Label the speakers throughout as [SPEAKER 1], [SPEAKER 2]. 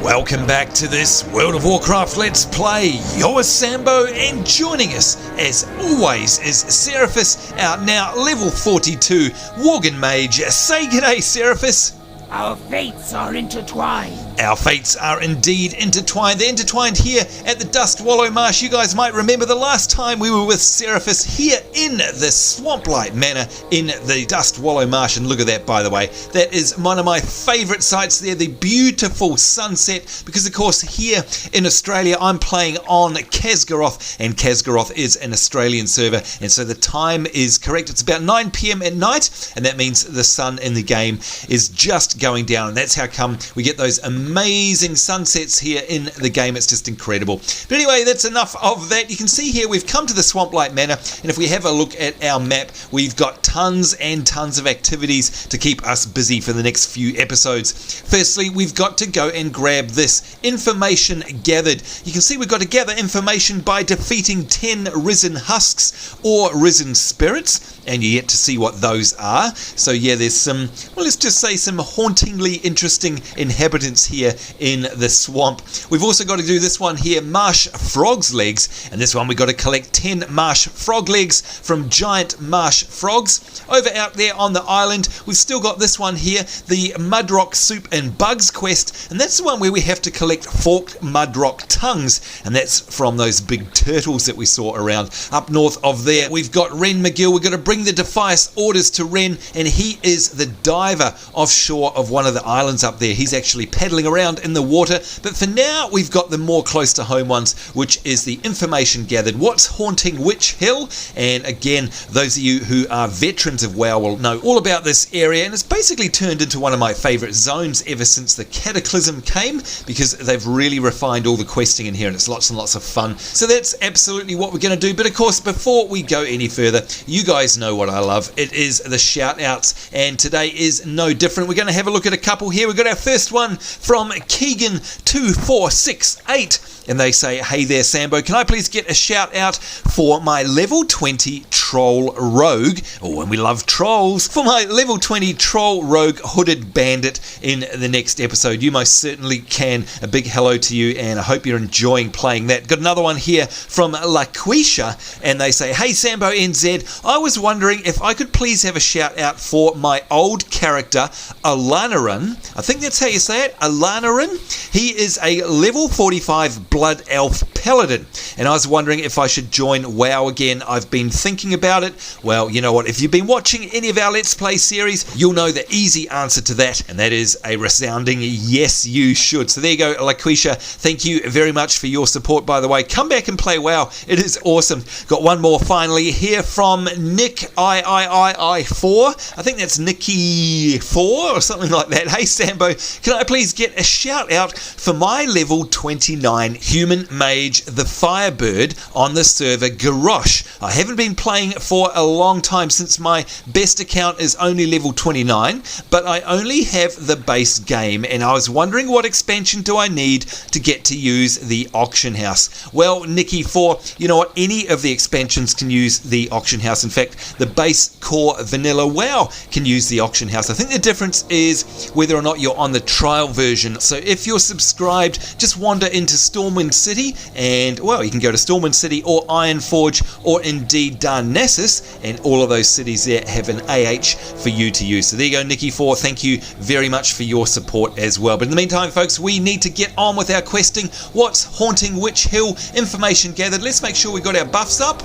[SPEAKER 1] Welcome back to this World of Warcraft Let's Play. You're Sambo, and joining us, as always, is Seraphis, our now level 42 Worgen Mage. Say g'day, Seraphis.
[SPEAKER 2] Our fates are intertwined.
[SPEAKER 1] Our fates are indeed intertwined. They're intertwined here at the Dustwallow Marsh. You guys might remember the last time we were with Seraphis here in the Swamplight Manor in the Dustwallow Marsh. And look at that, by the way. That is one of my favourite sights there, the beautiful sunset. Because, of course, here in Australia, I'm playing on Khaz'goroth, and Khaz'goroth is an Australian server. And so the time is correct. It's about 9 p.m. at night, and that means the sun in the game is just going down, and that's how come we get those amazing sunsets here in the game. It's just incredible. But anyway, that's enough of that. You can see here we've come to the Swamplight Manor, and if we have a look at our map, we've got tons and tons of activities to keep us busy for the next few episodes. Firstly, we've got to go and grab this information gathered. You can see we've got to gather information by defeating 10 risen husks or risen spirits, and you get to see what those are. So yeah, there's some, well, let's just say some hauntingly interesting inhabitants here in the swamp. We've also got to do this one here, Marsh Frogs legs, and this one we've got to collect 10 Marsh Frog legs from Giant Marsh Frogs. Over out there on the island, we've still got this one here, the Mudrock Soup and Bugs quest, and that's the one where we have to collect forked Mudrock tongues, and that's from those big turtles that we saw around up north of there. We've got Ren McGill. We've got to bring the Defias orders to Ren, and he is the diver offshore of one of the islands up there. He's actually paddling around in the water, but for now we've got the more close to home ones, which is the information gathered. What's haunting Witch Hill? And again, those of you who are veterans of WoW will know all about this area, and it's basically turned into one of my favourite zones ever since the Cataclysm came, because they've really refined all the questing in here, and it's lots and lots of fun. So that's absolutely what we're going to do. But of course, before we go any further, you guys know what I love. It is the shout outs, and today is no different. We're going to have a look at a couple here. We've got our first one from Keegan2468, and they say, hey there Sambo, can I please get a shout out for my level 20 troll rogue, oh, and we love trolls, for my level 20 troll rogue hooded bandit in the next episode. You most certainly can. A big hello to you, and I hope you're enjoying playing that. Got another one here from LaQuisha, and they say, hey Sambo NZ, I was wondering if I could please have a shout out for my old character Alanaran. I think that's how you say it, Alanaran. He is a level 45 blood elf paladin, and I was wondering if I should join WoW again. I've been thinking about it. Well, you know what, if you've been watching any of our Let's Play series, you'll know the easy answer to that, and that is a resounding yes, you should. So there you go, LaQuisha. Thank you very much for your support, by the way. Come back and play WoW. It is awesome. Got one more finally here from Nick III4. I think that's Nicky4 or something like that. Hey Sambo, can I please get a shout out for my level 29 human mage, the Firebird, on the server Garrosh. I haven't been playing for a long time, since my best account is only level 29, but I only have the base game, and I was wondering what expansion do I need to get to use the auction house. Well, Nicky4, you know what, any of the expansions can use the auction house. In fact, the base core vanilla WoW can use the auction house. I think the difference is whether or not you're on the trial version. So if you're subscribed, just wander into Stormwind City, and well, you can go to Stormwind City or Ironforge or indeed Darnassus, and all of those cities there have an AH for you to use. So there you go, Nicky4, thank you very much for your support as well. But in the meantime, folks, we need to get on with our questing. What's haunting Witch Hill? Information gathered. Let's make sure we got our buffs up.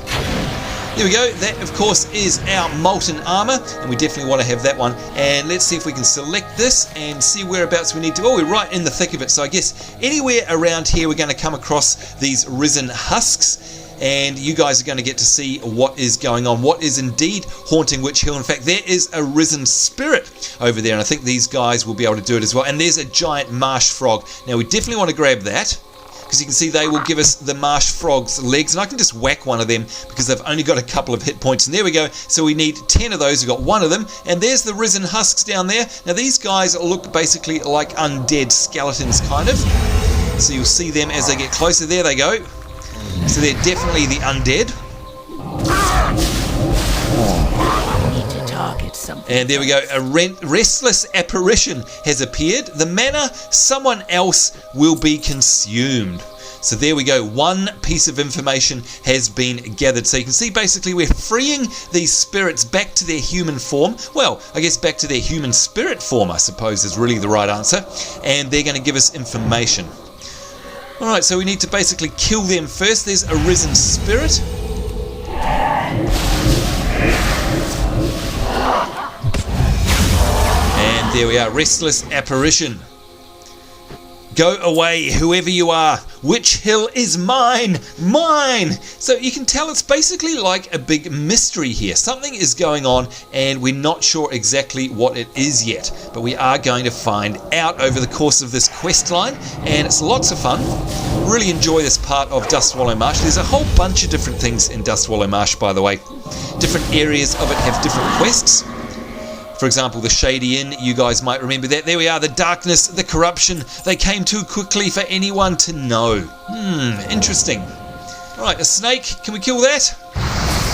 [SPEAKER 1] There we go. That, of course, is our molten armor, and we definitely want to have that one. And let's see if we can select this and see whereabouts we need to. Oh, we're right in the thick of it. So I guess anywhere around here we're going to come across these risen husks, and you guys are going to get to see what is going on, what is indeed haunting Witch Hill. In fact, there is a risen spirit over there, and I think these guys will be able to do it as well. And there's a giant marsh frog. Now, we definitely want to grab that, because you can see they will give us the marsh frog's legs, and I can just whack one of them because they've only got a couple of hit points. And there we go. So we need 10 of those. We've got one of them, and there's the risen husks down there. Now these guys look basically like undead skeletons, kind of. So you'll see them as they get closer. There they go. So they're definitely the undead.
[SPEAKER 2] Need to target something.
[SPEAKER 1] And there we go. A restless apparition has appeared. The manor, someone else will be consumed. So there we go. One piece of information has been gathered. So you can see basically we're freeing these spirits back to their human form. Well, I guess back to their human spirit form, I suppose, is really the right answer. And they're going to give us information. Alright, so we need to basically kill them first. There's a risen spirit. And there we are. Restless apparition. Go away, whoever you are. Which hill is mine? Mine! So you can tell it's basically like a big mystery here. Something is going on and we're not sure exactly what it is yet. But we are going to find out over the course of this quest line. And it's lots of fun. Really enjoy this part of Dustwallow Marsh. There's a whole bunch of different things in Dustwallow Marsh, by the way. Different areas of it have different quests. For example, the Shady Inn, you guys might remember that. There we are, the darkness, the corruption. They came too quickly for anyone to know. Interesting. Alright, a snake. Can we kill that?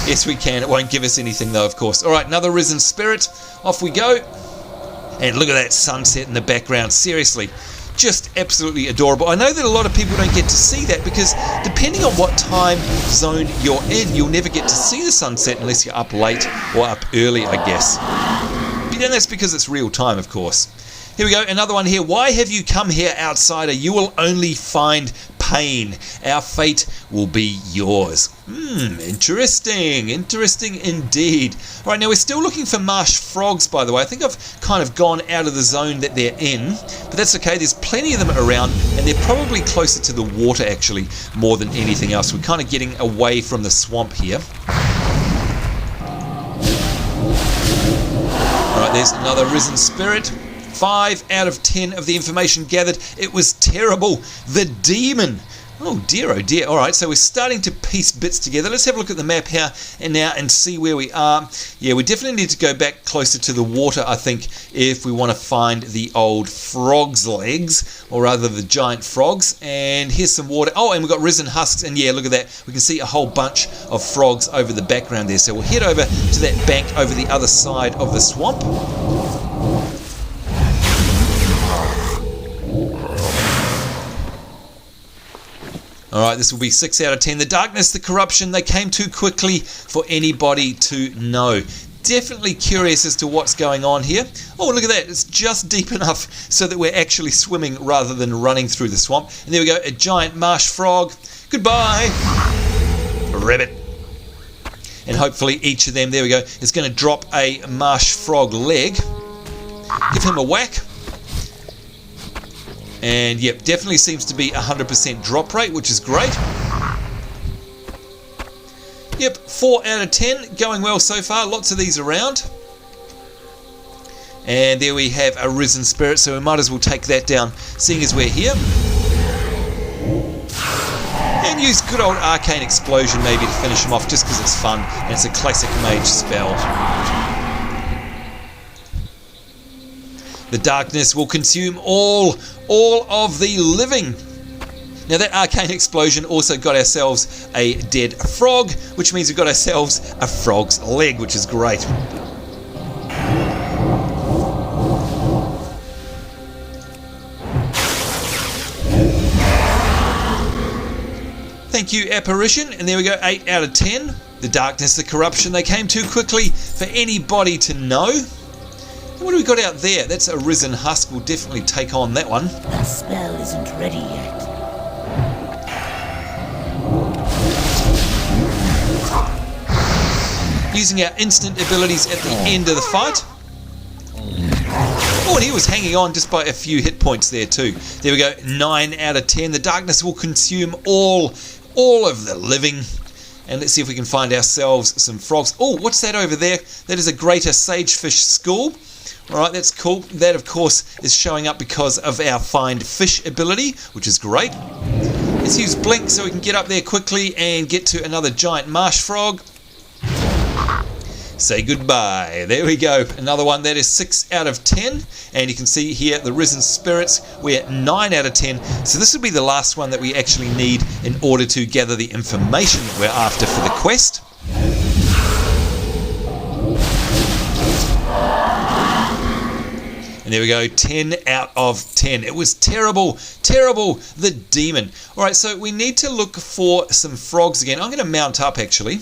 [SPEAKER 1] Yes, we can. It won't give us anything though, of course. Alright, another risen spirit. Off we go. And look at that sunset in the background. Seriously. Just absolutely adorable. I know that a lot of people don't get to see that because depending on what time zone you're in, you'll never get to see the sunset unless you're up late or up early, I guess. And that's because it's real time, of course. Here we go, another one here. Why have you come here, outsider? You will only find pain. Our fate will be yours. Interesting. Interesting indeed. All right, now we're still looking for marsh frogs, by the way. I think I've kind of gone out of the zone that they're in, but that's okay. There's plenty of them around, and they're probably closer to the water, actually, more than anything else. We're kind of getting away from the swamp here. Alright, there's another risen spirit. 5 out of 10 of the information gathered. It was terrible. The demon. Oh dear, oh dear. Alright, so we're starting to piece bits together. Let's have a look at the map here and now and see where we are. Yeah, we definitely need to go back closer to the water, I think, if we want to find the old frog's legs, or rather the giant frogs. And here's some water. Oh, and we've got risen husks, and yeah, look at that. We can see a whole bunch of frogs over the background there. So we'll head over to that bank over the other side of the swamp. Alright, this will be 6 out of 10. The darkness, the corruption, they came too quickly for anybody to know. Definitely curious as to what's going on here. Oh, look at that. It's just deep enough so that we're actually swimming rather than running through the swamp. And there we go, a giant marsh frog. Goodbye. Ribbit. And hopefully each of them, there we go, is going to drop a marsh frog leg. Give him a whack. And yep, definitely seems to be 100% drop rate, which is great. Yep, 4 out of 10, going well so far, lots of these around. And there we have a risen spirit, so we might as well take that down, seeing as we're here. And use good old arcane explosion maybe to finish him off, just because it's fun, and it's a classic mage spell. The darkness will consume all of the living. Now that arcane explosion also got ourselves a dead frog, which means we've got ourselves a frog's leg, which is great. Thank you, apparition. And there we go, 8 out of 10. The darkness, the corruption, they came too quickly for anybody to know. What do we got out there? That's a risen husk. We'll definitely take on that one.
[SPEAKER 2] The spell isn't ready yet.
[SPEAKER 1] Using our instant abilities at the end of the fight. Oh, and he was hanging on just by a few hit points there too. There we go, 9 out of 10. The darkness will consume all of the living. And let's see if we can find ourselves some frogs. Oh, what's that over there? That is a greater sagefish school. Alright, that's cool. That, of course, is showing up because of our find fish ability, which is great. Let's use blink so we can get up there quickly and get to another giant marsh frog. Say goodbye. There we go. Another one. That is 6 out of 10. And you can see here the risen spirits. We're at 9 out of 10. So this will be the last one that we actually need in order to gather the information that we're after for the quest. there we go, 10 out of 10. It was terrible, terrible, the demon. All right, so we need to look for some frogs again. I'm going to mount up, actually,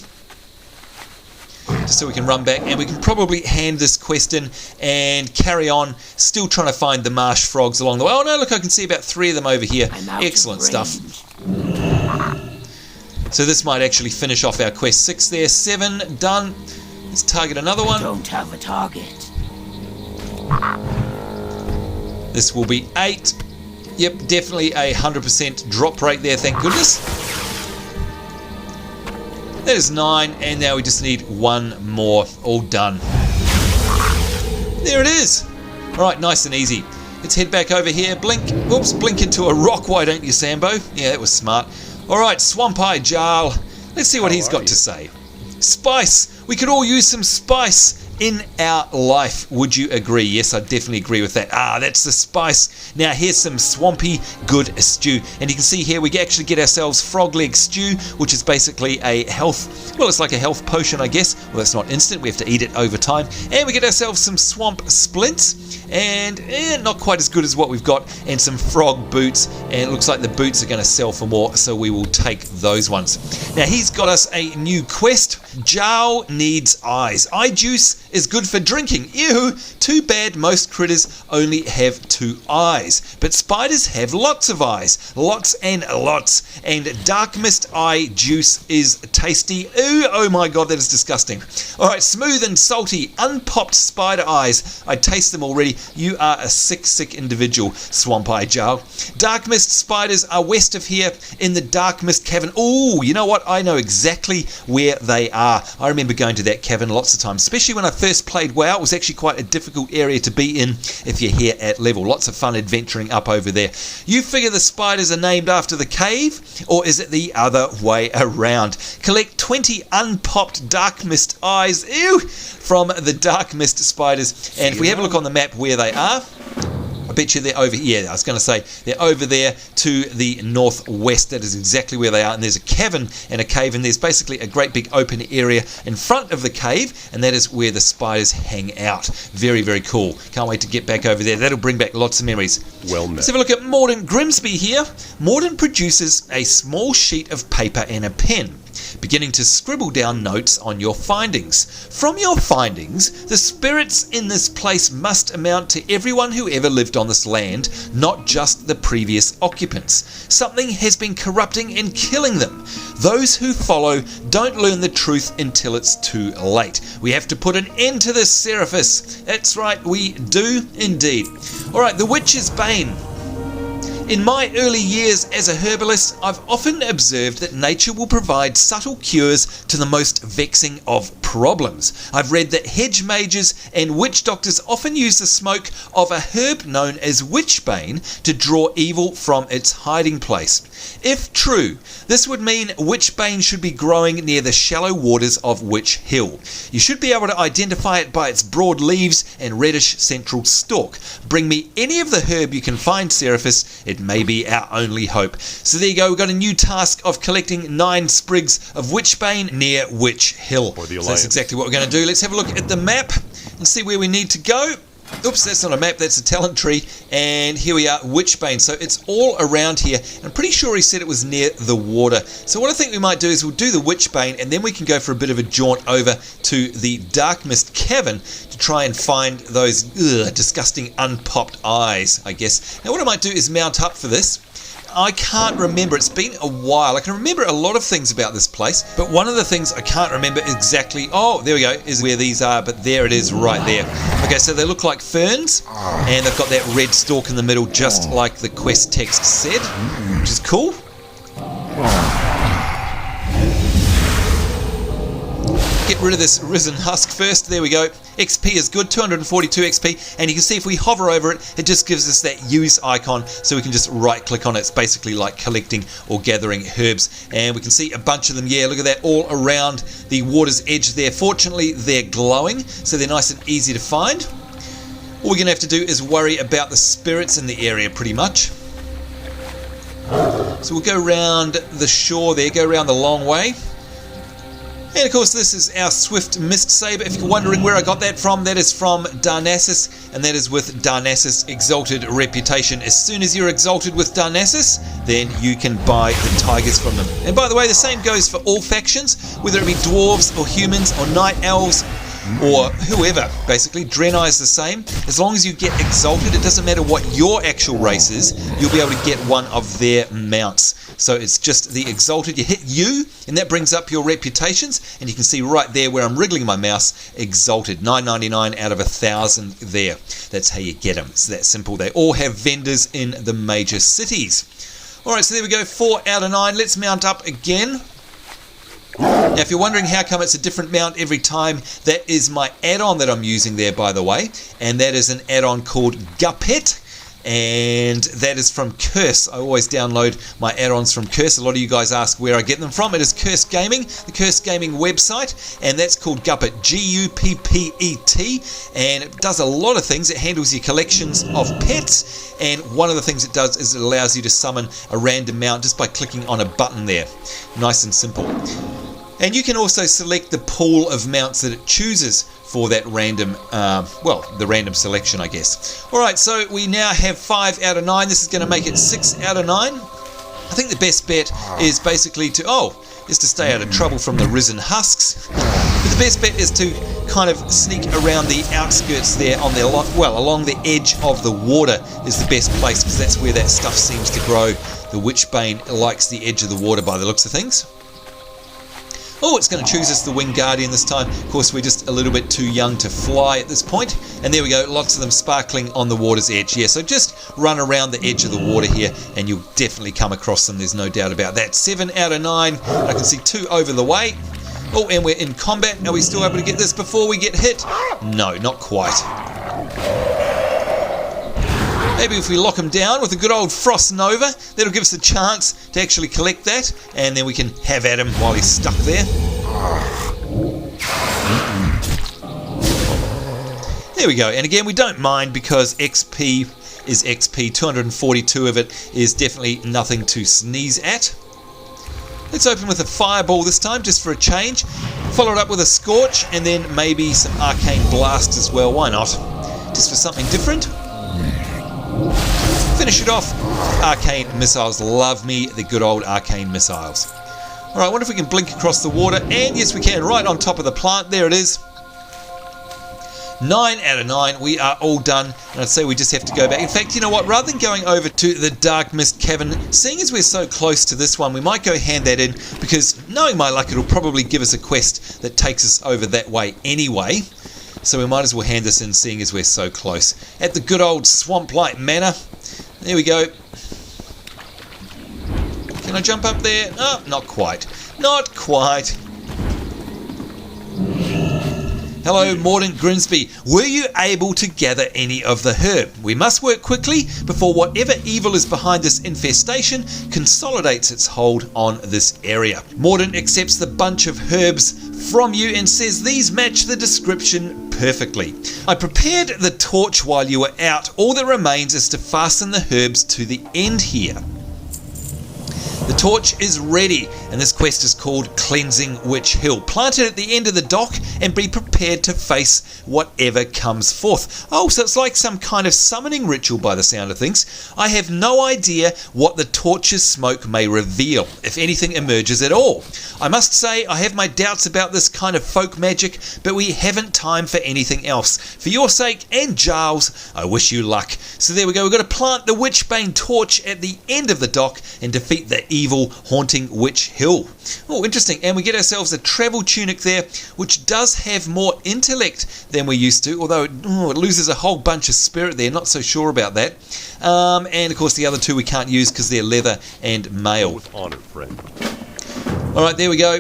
[SPEAKER 1] just so we can run back, and we can probably hand this quest in and carry on, still trying to find the marsh frogs along the way. Oh, no, look, I can see about 3 of them over here. Excellent stuff. So this might actually finish off our quest. 6 there, 7, done. Let's target another one.
[SPEAKER 2] Don't have a target.
[SPEAKER 1] This will be 8. Yep, definitely a 100% drop rate there, thank goodness. That is 9, and now we just need 1 more. All done. There it is. All right, nice and easy. Let's head back over here. Blink. Whoops, blink into a rock, why don't you, Sambo? Yeah, that was smart. All right, Swamplight Jarl. Let's see what he's got to say. Spice. We could all use some spice in our life. Would you agree? Yes, I definitely agree with that. That's the spice. Now here's some swampy good stew, and you can see here we actually get ourselves frog leg stew, which is basically a health, well, it's like a health potion, I guess. Well, that's not instant, we have to eat it over time. And we get ourselves some swamp splints, and not quite as good as what we've got, and some frog boots, and it looks like the boots are going to sell for more, so we will take those ones. Now he's got us a new quest. Jarl needs eyes. Eye juice is good for drinking. Ew, too bad most critters only have 2 eyes. But spiders have lots of eyes. Lots and lots. And Darkmist eye juice is tasty. Ooh, oh my god, that is disgusting. Alright, smooth and salty, unpopped spider eyes. I taste them already. You are a sick, sick individual, Swamp Eye Jarl. Darkmist spiders are west of here in the Darkmist Cavern. Ooh, you know what? I know exactly where they are. I remember going to that cavern lots of times, especially when I first played WoW. It was actually quite a difficult area to be in if you're here at level. Lots of fun adventuring up over there. You figure the spiders are named after the cave, or is it the other way around? Collect 20 unpopped Darkmist eyes, ew, from the Darkmist spiders, and if we have a look on the map where they are, I bet you they're over here. Yeah, I was going to say they're over there to the northwest. That is exactly where they are. And there's a cavern and a cave, and there's basically a great big open area in front of the cave, and that is where the spiders hang out. Very, very cool. Can't wait to get back over there. That'll bring back lots of memories.
[SPEAKER 3] Well met.
[SPEAKER 1] Let's have a look at Morden Grimsby here. Morden produces a small sheet of paper and a pen, beginning to scribble down notes on your findings. From your findings, the spirits in this place must amount to everyone who ever lived on this land, not just the previous occupants. Something has been corrupting and killing them. Those who follow don't learn the truth until it's too late. We have to put an end to this, Seraphis. That's right, we do indeed. Alright, the Witch's Bane. In my early years as a herbalist, I've often observed that nature will provide subtle cures to the most vexing of problems. I've read that hedge mages and witch doctors often use the smoke of a herb known as Witchbane to draw evil from its hiding place. If true, this would mean Witchbane should be growing near the shallow waters of Witch Hill. You should be able to identify it by its broad leaves and reddish central stalk. Bring me any of the herb you can find, Seraphis. It may be our only hope. So there you go, we've got a new task of collecting 9 sprigs of Witchbane near Witch Hill. So that's exactly what we're going to do. Let's have a look at the map and see where we need to go. Oops, that's not a map, that's a talent tree. And here we are, Witchbane. So it's all around here. I'm pretty sure he said it was near the water. So what I think we might do is we'll do the Witchbane, and then we can go for a bit of a jaunt over to the Darkmist Cavern to try and find those disgusting unpopped eyes, I guess. Now what I might do is mount up for this. I can't remember, it's been a while. I can remember a lot of things about this place, but one of the things I can't remember exactly, oh, there we go, is where these are, but there it is right there. Okay, so they look like ferns, and they've got that red stalk in the middle, just like the quest text said, which is cool. Get rid of this risen husk first. There we go. XP is good, 242 XP, and you can see if we hover over it, it just gives us that use icon, so we can just right click on it. It's basically like collecting or gathering herbs, and we can see a bunch of them. Yeah, look at that, all around the water's edge there. Fortunately, they're glowing, so they're nice and easy to find. All we're going to have to do is worry about the spirits in the area pretty much. So we'll go around the shore there, go around the long way. And of course this is our Swift Mist Saber. If you're wondering where I got that from, that is from Darnassus, and that is with Darnassus Exalted Reputation. As soon as you're exalted with Darnassus, then you can buy the tigers from them. And by the way, the same goes for all factions, whether it be dwarves or humans or night elves or whoever. Basically, Draenei is the same. As long as you get exalted, it doesn't matter what your actual race is, you'll be able to get one of their mounts. So it's just the exalted. You hit U, and that brings up your reputations, and you can see right there where I'm wriggling my mouse, exalted. 999 out of 1,000 there. That's how you get them. It's that simple. They all have vendors in the major cities. Alright, so there we go, 4 out of 9. Let's mount up again. Now, if you're wondering how come it's a different mount every time, that is my add-on that I'm using there, by the way. And that is an add-on called Guppet. And that is from Curse. I always download my add-ons from Curse. A lot of you guys ask where I get them from. It is Curse Gaming, the Curse Gaming website, and that's called Guppet, G-U-P-P-E-T, and it does a lot of things. It handles your collections of pets, and one of the things it does is it allows you to summon a random mount just by clicking on a button there. Nice and simple. And you can also select the pool of mounts that it chooses for that random, the random selection, I guess. Alright, so we now have 5 out of 9. This is going to make it 6 out of 9. I think the best bet is basically to stay out of trouble from the risen husks. But the best bet is to kind of sneak around the outskirts there on the, along the edge of the water is the best place, because that's where that stuff seems to grow. The Witchbane likes the edge of the water by the looks of things. Oh, it's going to choose us the Winged Guardian this time. Of course, we're just a little bit too young to fly at this point. And there we go, lots of them sparkling on the water's edge. Yeah, so just run around the edge of the water here and you'll definitely come across them. There's no doubt about that. 7 out of 9. I can see 2 over the way. Oh, and we're in combat. Are we still able to get this before we get hit? No, not quite. Maybe if we lock him down with a good old Frost Nova, that'll give us a chance to actually collect that, and then we can have at him while he's stuck there. There we go, and again we don't mind because XP is XP, 242 of it is definitely nothing to sneeze at. Let's open with a Fireball this time, just for a change. Follow it up with a Scorch, and then maybe some Arcane Blast as well, why not? Just for something different. Finish it off. Arcane Missiles, love me the good old Arcane Missiles. Alright, I wonder if we can blink across the water, and yes we can, right on top of the plant, there it is. 9 out of 9, we are all done, and I'd say we just have to go back. In fact, you know what, rather than going over to the Darkmist Cavern, seeing as we're so close to this one, we might go hand that in, because knowing my luck, it'll probably give us a quest that takes us over that way anyway. So we might as well hand this in, seeing as we're so close. At the good old Swamplight Manor. There we go. Can I jump up there? Oh, not quite. Not quite. Hello, Mordant Grimsby. Were you able to gather any of the herb? We must work quickly before whatever evil is behind this infestation consolidates its hold on this area. Mordant accepts the bunch of herbs from you and says these match the description perfectly. I prepared the torch while you were out. All that remains is to fasten the herbs to the end here. The torch is ready, and this quest is called Cleansing Witch Hill. Plant it at the end of the dock and be prepared to face whatever comes forth. Oh, so it's like some kind of summoning ritual by the sound of things. I have no idea what the torch's smoke may reveal, if anything emerges at all. I must say I have my doubts about this kind of folk magic, but we haven't time for anything else. For your sake and Jarl's, I wish you luck. So there we go, we've got to plant the Witchbane torch at the end of the dock and defeat the evil haunting Witch Hill. Oh, interesting. And we get ourselves a travel tunic there, which does have more intellect than we used to, although it loses a whole bunch of spirit there. Not so sure about that. And of course the other two we can't use because they're leather and mail. Alright, there we go.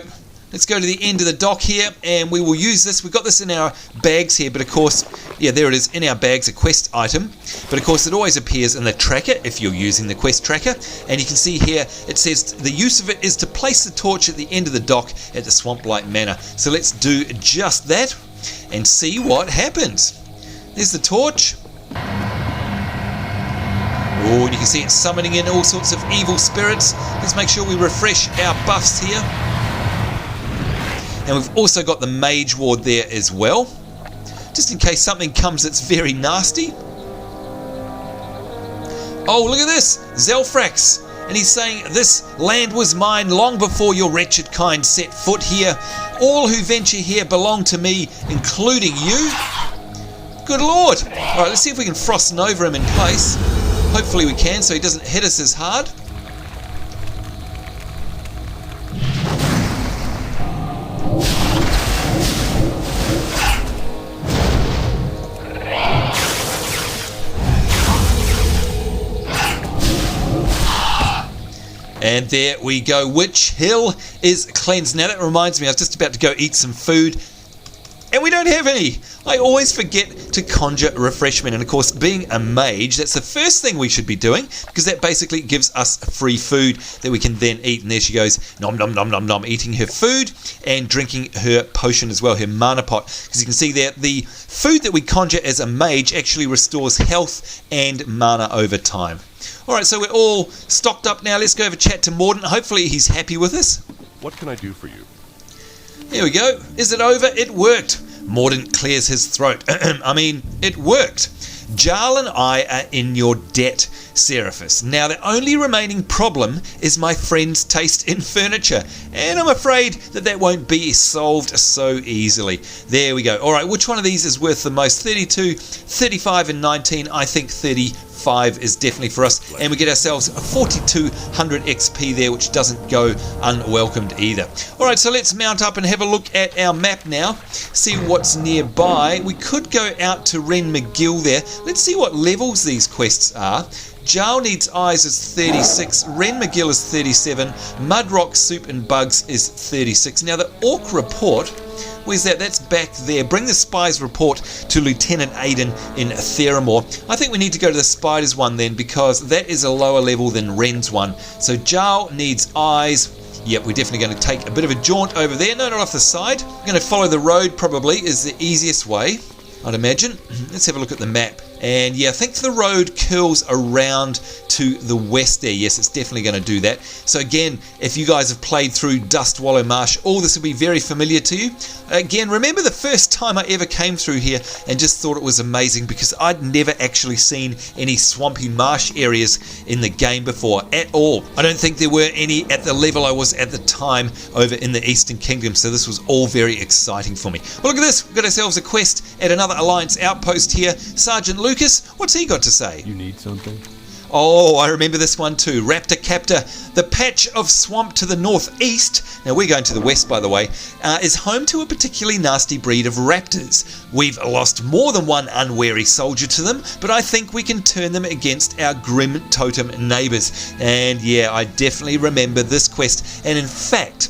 [SPEAKER 1] Let's go to the end of the dock here, and we will use this. We've got this in our bags here, but of course, yeah, there it is, in our bags, a quest item. But of course, it always appears in the tracker if you're using the quest tracker. And you can see here, it says the use of it is to place the torch at the end of the dock at the Swamplight Manor. So let's do just that and see what happens. There's the torch. Oh, and you can see it summoning in all sorts of evil spirits. Let's make sure we refresh our buffs here. And we've also got the Mage Ward there as well, just in case something comes that's very nasty. Oh, look at this, Zelfrax. And he's saying, this land was mine long before your wretched kind set foot here. All who venture here belong to me, including you. Good Lord. All right, let's see if we can Frost Nova him in place. Hopefully we can, so he doesn't hit us as hard. And there we go. Witch Hill is cleansed. Now that reminds me, I was just about to go eat some food, and we don't have any. I always forget to conjure refreshment, and of course, being a mage, that's the first thing we should be doing, because that basically gives us free food that we can then eat. And there she goes, nom nom nom nom nom, eating her food and drinking her potion as well, her mana pot. Because you can see there, the food that we conjure as a mage actually restores health and mana over time. Alright, so we're all stocked up now. Let's go have a chat to Mordant. Hopefully he's happy with us.
[SPEAKER 3] What can I do for you?
[SPEAKER 1] Here we go. Is it over? It worked. Mordant clears his throat. I mean, it worked. Jarl and I are in your debt, Seraphis. Now, the only remaining problem is my friend's taste in furniture, and I'm afraid that won't be solved so easily. There we go. All right, which one of these is worth the most? 32, 35, and 19. I think 35 is definitely for us, and we get ourselves a 4200 XP there, which doesn't go unwelcomed either. All right, so let's mount up and have a look at our map now, see what's nearby. We could go out to Wren McGill there. Let's see what levels these quests are. Jarl Needs Eyes is 36, Wren McGill is 37, Mudrock Soup and Bugs is 36. Now the Orc Report, where's that? That's back there. Bring the Spies Report to Lieutenant Aiden in Theramore. I think we need to go to the Spiders one then, because that is a lower level than Wren's one. So Jarl Needs Eyes. Yep, we're definitely going to take a bit of a jaunt over there. No, not off the side. We're going to follow the road, probably, is the easiest way, I'd imagine. Let's have a look at the map. And yeah, I think the road curls around to the west there. Yes, it's definitely going to do that. So again, if you guys have played through Dustwallow Marsh, all this will be very familiar to you. Again, remember the first time I ever came through here and just thought it was amazing, because I'd never actually seen any swampy marsh areas in the game before at all. I don't think there were any at the level I was at the time over in the Eastern Kingdom, so this was all very exciting for me. Well, look at this. We've got ourselves a quest at another Alliance outpost here. Sergeant Lucas, what's he got to say?
[SPEAKER 3] You need something?
[SPEAKER 1] Oh, I remember this one too. Raptor Captor. The patch of swamp to the northeast, now we're going to the west by the way, is home to a particularly nasty breed of raptors. We've lost more than one unwary soldier to them, but I think we can turn them against our grim totem neighbours. And yeah, I definitely remember this quest. And in fact,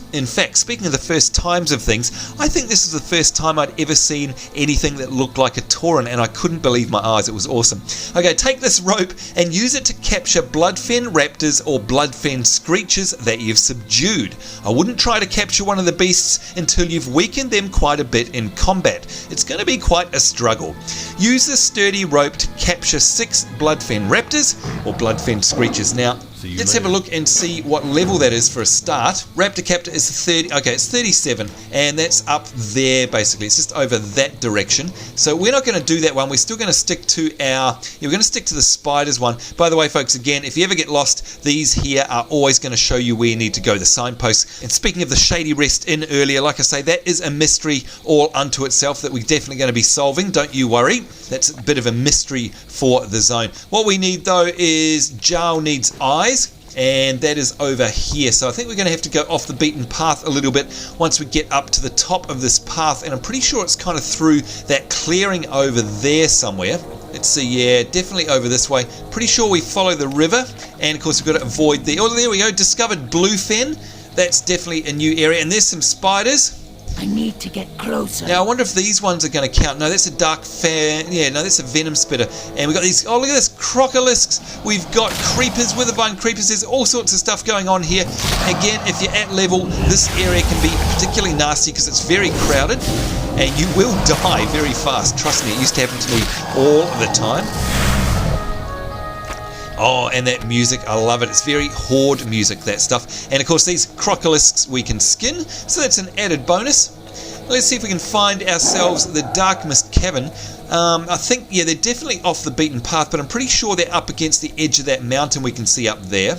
[SPEAKER 1] speaking of the first times of things, I think this is the first time I'd ever seen anything that looked like a Tauren, and I couldn't believe my eyes. It was awesome. Okay, take this rope and use it to capture bloodfen raptors or bloodfen screeches that you've subdued. I wouldn't try to capture one of the beasts until you've weakened them quite a bit in combat. It's going to be quite a struggle. Use the sturdy rope to capture 6 bloodfen raptors or bloodfen screeches. Now, let's have a look and see what level that is for a start. Raptor Captor is 30. Okay, it's 37, and that's up there basically. It's just over that direction. So we're not going to do that one. We're still going to stick to our. We're going to stick to the spiders one. By the way, folks, again, if you ever get lost, these here are always going to show you where you need to go. The signposts. And speaking of the Shady Rest Inn earlier, like I say, that is a mystery all unto itself that we're definitely going to be solving. Don't you worry. That's a bit of a mystery for the zone. What we need though is Jarl Needs Eyes, and that is over here. So I think we're going to have to go off the beaten path a little bit once we get up to the top of this path, and I'm pretty sure it's kind of through that clearing over there somewhere. Let's see, yeah, definitely over this way. Pretty sure we follow the river, and of course we've got to avoid the... Oh, there we go, discovered bluefen. That's definitely a new area, and there's some spiders.
[SPEAKER 2] I need to get closer.
[SPEAKER 1] Now I wonder if these ones are going to count. No, that's a dark fan. Yeah, no, that's a venom spitter. And we've got these. Oh, look at this, crocolisks. We've got creepers, withervine creepers. There's all sorts of stuff going on here. Again, if you're at level, this area can be particularly nasty because it's very crowded, and you will die very fast. Trust me, it used to happen to me all the time. Oh, and that music, I love it. It's very horde music, that stuff. And of course, these crocolisks we can skin, so that's an added bonus. Let's see if we can find ourselves the Darkmist Cavern. I think, yeah, they're definitely off the beaten path, but I'm pretty sure they're up against the edge of that mountain we can see up there.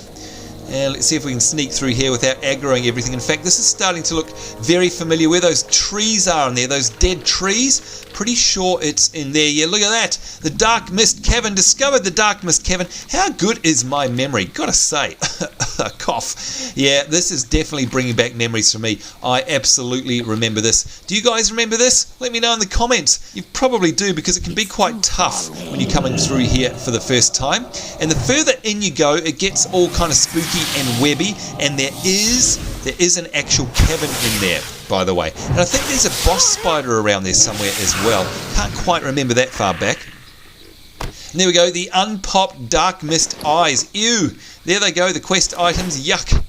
[SPEAKER 1] And let's see if we can sneak through here without aggroing everything. In fact, this is starting to look very familiar. Where those trees are in there, those dead trees, pretty sure it's in there. Yeah, look at that. The Darkmist Cavern. Discovered the Darkmist Cavern. How good is my memory? Gotta say. Cough. Yeah, this is definitely bringing back memories for me. I absolutely remember this. Do you guys remember this? Let me know in the comments. You probably do, because it can be quite tough when you're coming through here for the first time. And the further in you go, it gets all kind of spooky and webby, and there is an actual cavern in there, by the way. And I think there's a boss spider around there somewhere as well. Can't quite remember that far back. And there we go, the unpopped Darkmist eyes. Ew, there they go, the quest items. Yuck.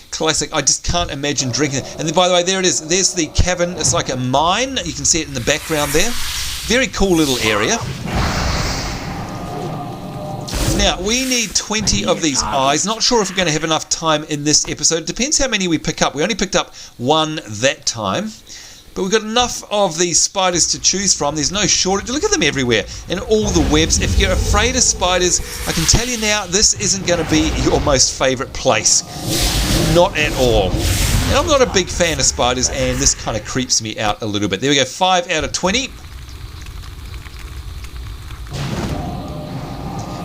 [SPEAKER 1] Classic. I just can't imagine drinking it. And then, by the way, there it is. There's the cavern. It's like a mine. You can see it in the background there. Very cool little area. Now, we need 20 of these eyes. Not sure if we're going to have enough time in this episode. It depends how many we pick up. We only picked up one that time. But we've got enough of these spiders to choose from. There's no shortage. Look at them everywhere. And all the webs. If you're afraid of spiders, I can tell you now, this isn't going to be your most favourite place. Not at all. And I'm not a big fan of spiders, and this kind of creeps me out a little bit. There we go, 5 out of 20.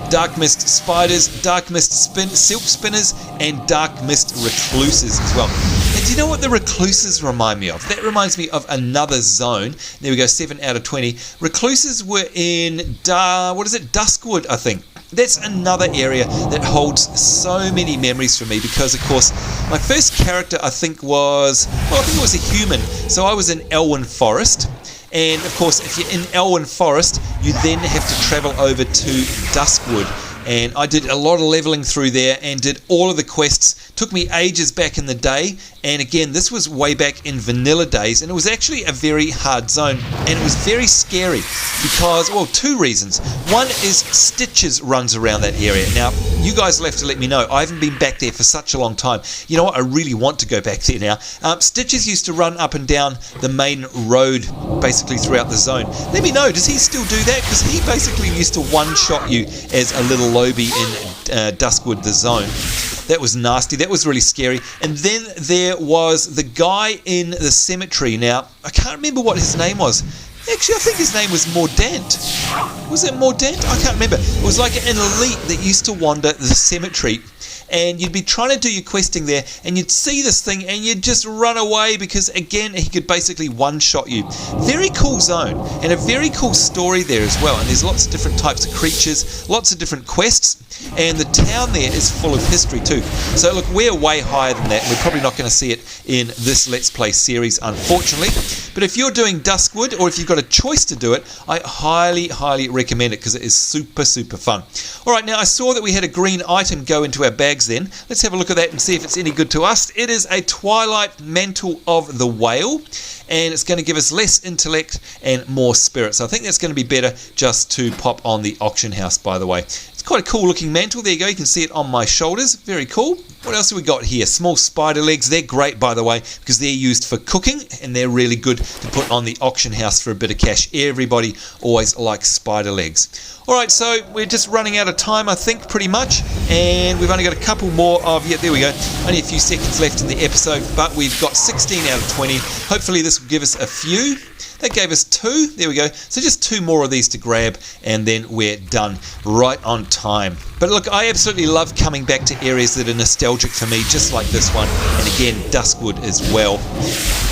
[SPEAKER 1] Darkmist spiders, Darkmist silk spinners, and Darkmist recluses as well. And do you know what the recluses remind me of? That reminds me of another zone. There we go, 7 out of 20. Recluses were in, Duskwood, I think. That's another area that holds so many memories for me, because, of course, my first character, I think it was a human. So I was in Elwyn Forest. And, of course, if you're in Elwyn Forest, you then have to travel over to Duskwood. And I did a lot of leveling through there and did all of the quests. Took me ages back in the day. And again, this was way back in vanilla days. And it was actually a very hard zone. And it was very scary because, well, 2 reasons. One is Stitches runs around that area. Now, you guys will have to let me know. I haven't been back there for such a long time. You know what? I really want to go back there now. Stitches used to run up and down the main road, basically throughout the zone. Let me know, does he still do that? Because he basically used to one-shot you as a little lobby in Duskwood, the zone. That was nasty. That was really scary. And then there was the guy in the cemetery. Now, I can't remember what his name was. Actually, I think his name was Mordant. Was it Mordant? I can't remember. It was like an elite that used to wander the cemetery. And you'd be trying to do your questing there, and you'd see this thing, and you'd just run away because, again, he could basically one-shot you. Very cool zone, and a very cool story there as well. And there's lots of different types of creatures, lots of different quests, and the town there is full of history too. So, look, we're way higher than that, and we're probably not going to see it in this Let's Play series, unfortunately. But if you're doing Duskwood, or if you've got a choice to do it, I highly, highly recommend it because it is super, super fun. Alright, now I saw that we had a green item go into our bags then. Let's have a look at that and see if it's any good to us. It is a Twilight Mantle of the Whale, and it's going to give us less intellect and more spirit. So I think that's going to be better just to pop on the auction house, by the way. It's quite a cool looking mantle. There you go. You can see it on my shoulders. Very cool. What else have we got here? Small spider legs. They're great, by the way, because they're used for cooking, and they're really good to put on the auction house for a bit of cash. Everybody always likes spider legs. Alright, so we're just running out of time, I think, pretty much, and we've only got a couple more of, yeah, there we go, only a few seconds left in the episode, but we've got 16 out of 20. Hopefully this will give us a few. That gave us 2. There we go. So just 2 more of these to grab, and then we're done. Right on time. But look, I absolutely love coming back to areas that are nostalgic for me, just like this one. And again, Duskwood as well.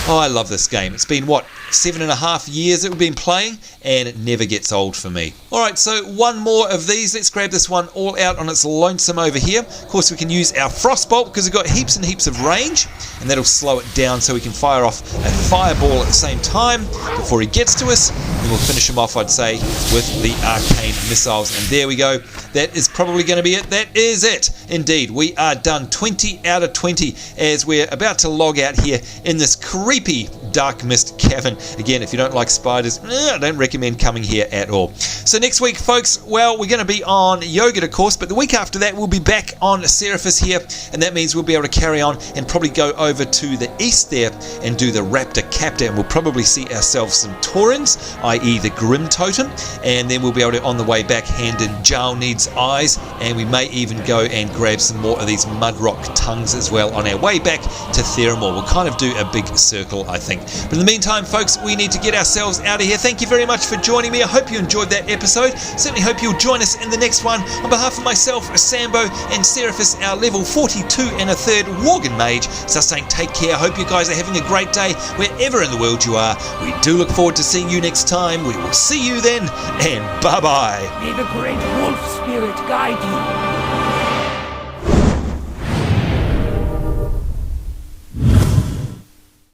[SPEAKER 1] Oh, I love this game. It's been, what, 7.5 years that we've been playing, and it never gets old for me. Alright, so 1 more of these. Let's grab this one all out on its lonesome over here. Of course, we can use our Frostbolt because we've got heaps and heaps of range, and that'll slow it down so we can fire off a fireball at the same time before he gets to us. And we'll finish him off, I'd say, with the arcane missiles. And there we go. That is probably going to be it. That is it. indeed, we are done. 20 out of 20 as we're about to log out here in this creepy Darkmist Cavern. Again, if you don't like spiders, I don't recommend coming here at all. So next week, folks, well, we're going to be on Yogurt, of course, but the week after that, we'll be back on Seraphis here, and that means we'll be able to carry on and probably go over to the east there and do the Raptor Captor, and we'll probably see ourselves some Taurens, i.e. the Grim Totem, and then we'll be able to, on the way back, hand in Jarl Needs Eyes, and we may even go and grab some more of these Mudrock Tongues as well on our way back to Theramore. We'll kind of do a big circle, I think. But in the meantime, folks, we need to get ourselves out of here. Thank you very much for joining me. I hope you enjoyed that episode. Certainly hope you'll join us in the next one. On behalf of myself, Sambo, and Seraphis, our level 42 and a third Worgen Mage, just saying take care. Hope you guys are having a great day wherever in the world you are. We do look forward to seeing you next time. We will see you then, and bye-bye.
[SPEAKER 2] May the great wolf spirit guide you.